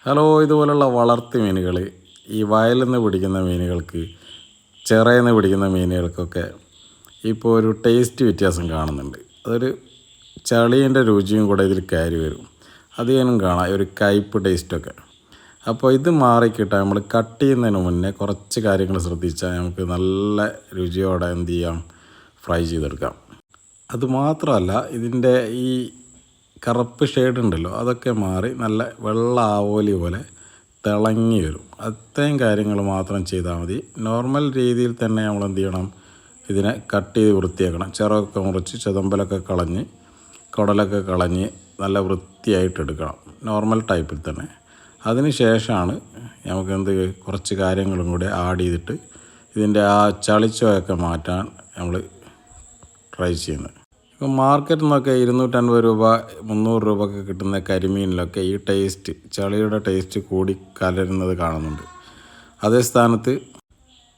Hello, ഇതുപോലുള്ള വളർത്തു മീനുകൾ, ഈ വയലിൽ നിന്ന് പിടിക്കുന്ന മീനുകൾക്ക്, ചിറയിൽ നിന്ന് പിടിക്കുന്ന മീനുകൾക്കൊക്കെ ഇപ്പോൾ ഒരു ടേസ്റ്റ് വ്യത്യാസം കാണുന്നുണ്ട്. അതൊരു ചളീൻ്റെ രുചിയും കൂടെ ഇതിൽ കയറി വരും. അധികം കാണാം ഒരു കയ്പ്പ് ടേസ്റ്റൊക്കെ. അപ്പോൾ ഇത് മാറിക്കിട്ടാൻ നമ്മൾ കട്ട് ചെയ്യുന്നതിന് മുന്നേ കുറച്ച് കാര്യങ്ങൾ ശ്രദ്ധിച്ചാൽ നമുക്ക് നല്ല രുചിയോടെ എന്ത് ചെയ്യാം, ഫ്രൈ ചെയ്തെടുക്കാം. അതുമാത്രമല്ല, ഇതിൻ്റെ ഈ കറുപ്പ് ഷെയ്ഡ് ഉണ്ടല്ലോ, അതൊക്കെ മാറി നല്ല വെള്ള ആവോലി പോലെ തിളങ്ങി വരും. അത്രയും കാര്യങ്ങൾ മാത്രം ചെയ്താൽ മതി. നോർമൽ രീതിയിൽ തന്നെ നമ്മൾ എന്ത് ചെയ്യണം, ഇതിനെ കട്ട് ചെയ്ത് വൃത്തിയാക്കണം. ചിറകൊക്കെ മുറിച്ച് ചെതമ്പലൊക്കെ കളഞ്ഞ് കുടലൊക്കെ കളഞ്ഞ് നല്ല വൃത്തിയായിട്ട് എടുക്കണം, നോർമൽ ടൈപ്പിൽ തന്നെ. അതിന് ശേഷമാണ് നമുക്ക് കുറച്ച് കാര്യങ്ങളും കൂടെ ആഡ് ചെയ്തിട്ട് ഇതിൻ്റെ ആ ചളിച്ചോയൊക്കെ മാറ്റാൻ നമ്മൾ ട്രൈ ചെയ്യുന്നത്. ഇപ്പോൾ മാർക്കറ്റിൽ നിന്നൊക്കെ 250 രൂപ 300 രൂപയൊക്കെ കിട്ടുന്ന കരിമീനിലൊക്കെ ഈ ടേസ്റ്റ്, ചളിയുടെ ടേസ്റ്റ് കൂടി കലരുന്നത് കാണുന്നുണ്ട്. അതേ സ്ഥാനത്ത്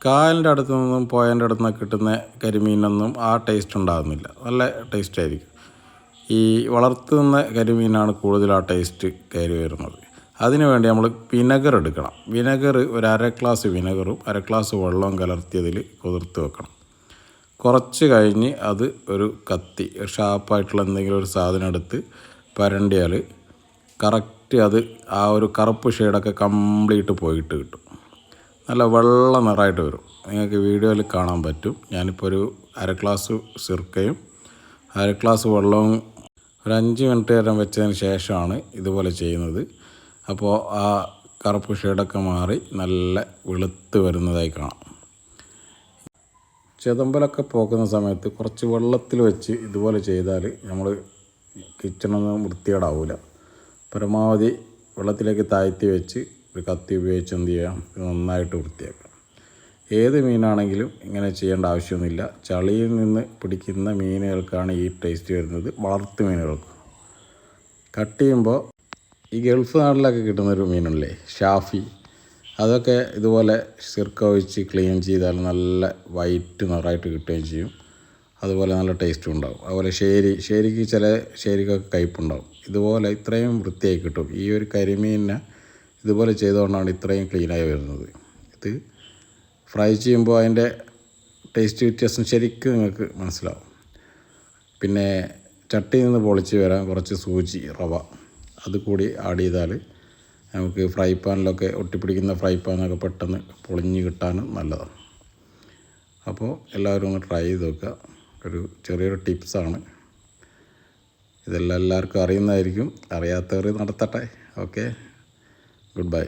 കായലിൻ്റെ അടുത്തു നിന്നും പുഴൻ്റെ അടുത്തു നിന്നൊക്കെ കിട്ടുന്ന കരിമീനൊന്നും ആ ടേസ്റ്റ് ഉണ്ടാകുന്നില്ല, നല്ല ടേസ്റ്റായിരിക്കും. ഈ വളർത്തുന്ന കരിമീനാണ് കൂടുതൽ ആ ടേസ്റ്റ് കയറി വരുന്നത്. അതിനു വേണ്ടി നമ്മൾ വിനെഗർ എടുക്കണം. വിനെഗർ ഒരു 1/2 ഗ്ലാസ് വിനെഗറും 1/2 ഗ്ലാസ് വെള്ളവും കലർത്തിയതിൽ കുതിർത്ത് വെക്കണം. കുറച്ച് കഴിഞ്ഞ് അത് ഒരു കത്തി, ഷാർപ്പായിട്ടുള്ള എന്തെങ്കിലും ഒരു സാധനം എടുത്ത് പരണ്ടിയാൽ കറക്റ്റ് അത് ആ ഒരു കറുപ്പ് ഷെയ്ഡൊക്കെ കംപ്ലീറ്റ് പോയിട്ട് കിട്ടും. നല്ല വെള്ള നിറമായിട്ട് വരും. നിങ്ങൾക്ക് വീഡിയോയിൽ കാണാൻ പറ്റും. ഞാനിപ്പോൾ ഒരു 1/2 ഗ്ലാസ് സിർക്കയും 1/2 ഗ്ലാസ് വെള്ളവും ഒരു 5 മിനിറ്റ് നേരം വെച്ചതിന് ശേഷമാണ് ഇതുപോലെ ചെയ്യുന്നത്. അപ്പോൾ ആ കറുപ്പ് ഷെയ്ഡൊക്കെ മാറി നല്ല വെളുത്ത് വരുന്നതായി കാണാം. ചെതമ്പലൊക്കെ പോക്കുന്ന സമയത്ത് കുറച്ച് വെള്ളത്തിൽ വെച്ച് ഇതുപോലെ ചെയ്താൽ നമ്മൾ കിച്ചണൊന്നും വൃത്തികേടാവില്ല. പരമാവധി വെള്ളത്തിലേക്ക് താഴ്ത്തി വെച്ച് ഒരു കത്തി ഉപയോഗിച്ച് എന്ത് ചെയ്യാം, നന്നായിട്ട് വൃത്തിയാക്കാം. ഏത് മീനാണെങ്കിലും ഇങ്ങനെ ചെയ്യേണ്ട ആവശ്യമൊന്നുമില്ല. ചളിയിൽ നിന്ന് പിടിക്കുന്ന മീനുകൾക്കാണ് ഈ ടേസ്റ്റ് വരുന്നത്. വളർത്തു മീനുകൾക്ക് കട്ട് ചെയ്യുമ്പോൾ ഈ ഗൾഫ് നാട്ടിലൊക്കെ കിട്ടുന്നൊരു മീനുണ്ടല്ലേ, ഷാഫി, അതൊക്കെ ഇതുപോലെ സിർക്ക ഒഴിച്ച് ക്ലീൻ ചെയ്താൽ നല്ല വൈറ്റ് നിറമായിട്ട് കിട്ടുകയും ചെയ്യും. അതുപോലെ നല്ല ടേസ്റ്റും ഉണ്ടാകും. അതുപോലെ ശേരിക്ക് ചില ശേരിക്കൊക്കെ കയ്പ്പുണ്ടാകും. ഇതുപോലെ ഇത്രയും വൃത്തിയായി കിട്ടും. ഈ ഒരു കരിമീനിനെ ഇതുപോലെ ചെയ്തുകൊണ്ടാണ് ഇത്രയും ക്ലീനായി വരുന്നത്. ഇത് ഫ്രൈ ചെയ്യുമ്പോൾ അതിൻ്റെ ടേസ്റ്റ് വ്യത്യാസം ശരിക്കും നിങ്ങൾക്ക് മനസ്സിലാവും. പിന്നെ ചട്ടിയിൽ നിന്ന് പൊളിച്ച് വരാൻ കുറച്ച് സൂചി റവ അത് കൂടി ആഡ് ചെയ്താൽ നമുക്ക് ഫ്രൈ പാനിലൊക്കെ ഒട്ടിപ്പിടിക്കുന്ന ഫ്രൈ പാനൊക്കെ പെട്ടെന്ന് പൊളിഞ്ഞ് കിട്ടാനും നല്ലതാണ്. അപ്പോൾ എല്ലാവരും ഒന്ന് ട്രൈ ചെയ്ത് നോക്കുക. ഒരു ചെറിയൊരു ടിപ്സാണ്. ഇതെല്ലാം എല്ലാവർക്കും അറിയുന്നതായിരിക്കും. അറിയാത്തവർ നടത്തട്ടെ. Okay, good bye.